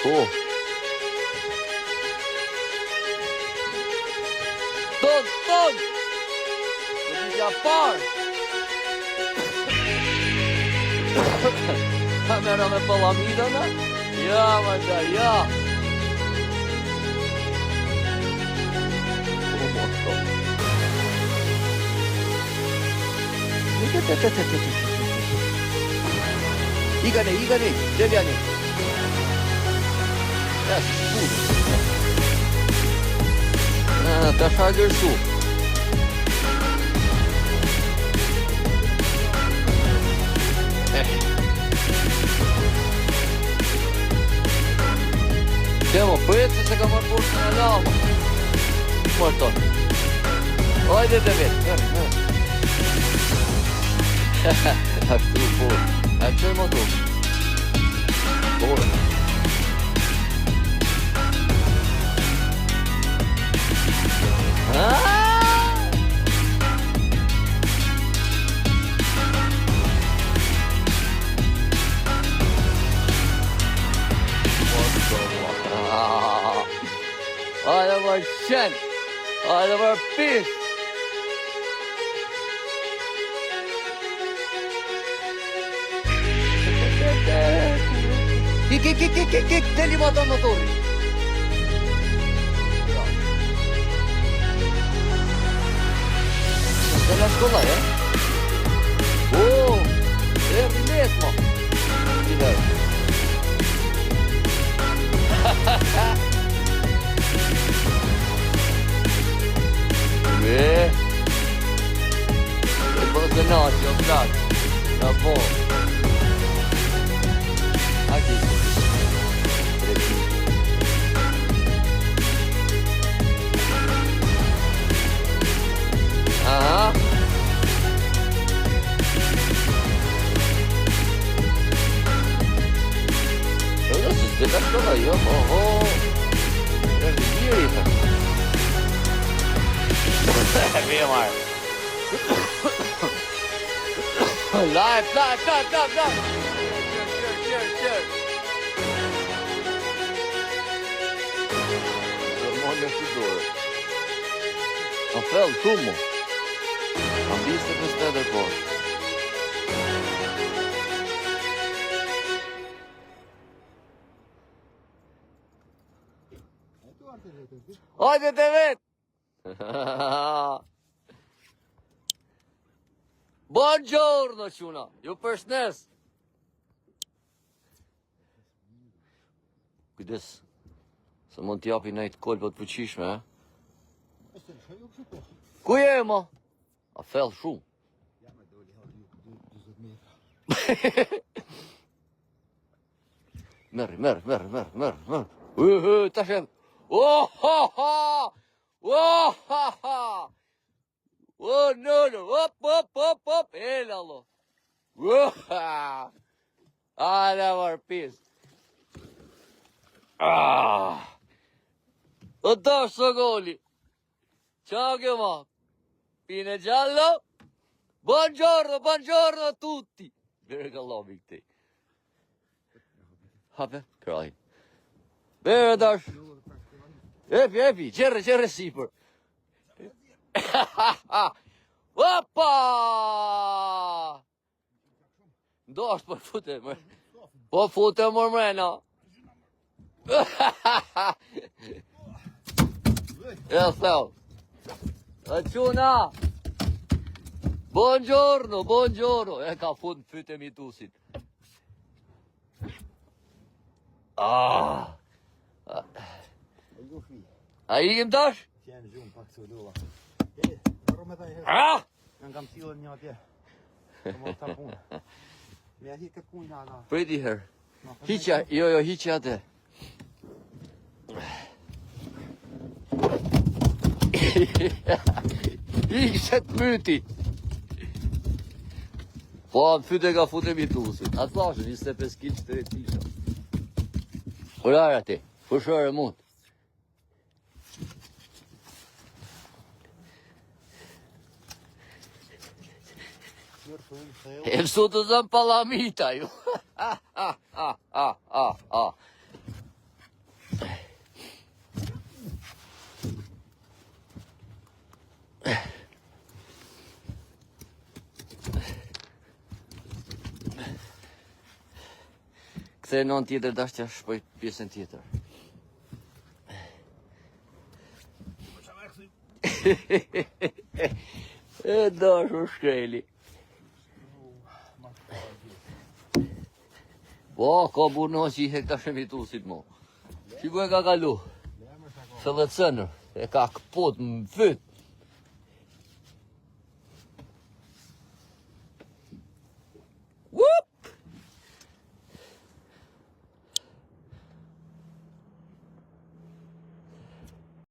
Po. Ton! Në ditja parë! A mera me palamida, na? Ja, manda, ja! O, mosto. Igane, Deviani. Ja, spudo. Ta shagërsu. Temo, pëjtë se ka marrë burë në lama. Marrë tonë. Hajde të vetë, mërë. Ashtu burë. A qërë më tu? Burë. Aj, det var kjent. Aj, det var piss. Kik, deli ma ta motori. Se la shkolla, ja? O, ernet, ma. Idej. E posso notte, ho dato. Da po'. Aqui. Ah. Adesso si deve stare io. Oh. Per dire. Via maar. Live. Cheers. Molha figura. Rafael, como? Han visat med städer på. Hajde të vet! Buongiorno, quna! Ju përshnes! Kujdes, se mund t'japi nejt kolpat përqishme, e? Ku je, ma? A fel shumë. Merë. Ta shem. Oh, ha, ha! Oh, no. Hop. Elalo. Det var piss. Och då så goli. Ciao che va. Pine giallo. Buongiorno a tutti. Vergallo te. Habe, kraj. Beredash. Epi, qerre sipër. Opa! Do është për fute, më. Po fute më mrena. E theu. E quna. Buongiorno. E ka fund fyte mitusit. A ikim tash? Qenë gjumë pak së dua. Në kam cilën një atje. Të mos ta punë. Me ahi këtë kujna ala. Priti her. Hiqja, jo, hiqja atë. Hiqja të myti. Po, në fyte ka fute mitusit. A thashë, 25 kg të retisha. Urarë ati, fërshore mund. E mësu të zëmë palamita ju. Kthe non tjetër dash t'ja shpoj pjesën tjetër. E dash u shkreli. Po, ka burno që i hekta shemitusit mo. Shiko e ka kalu. Se dhe cënër, e ka këpot më fyt.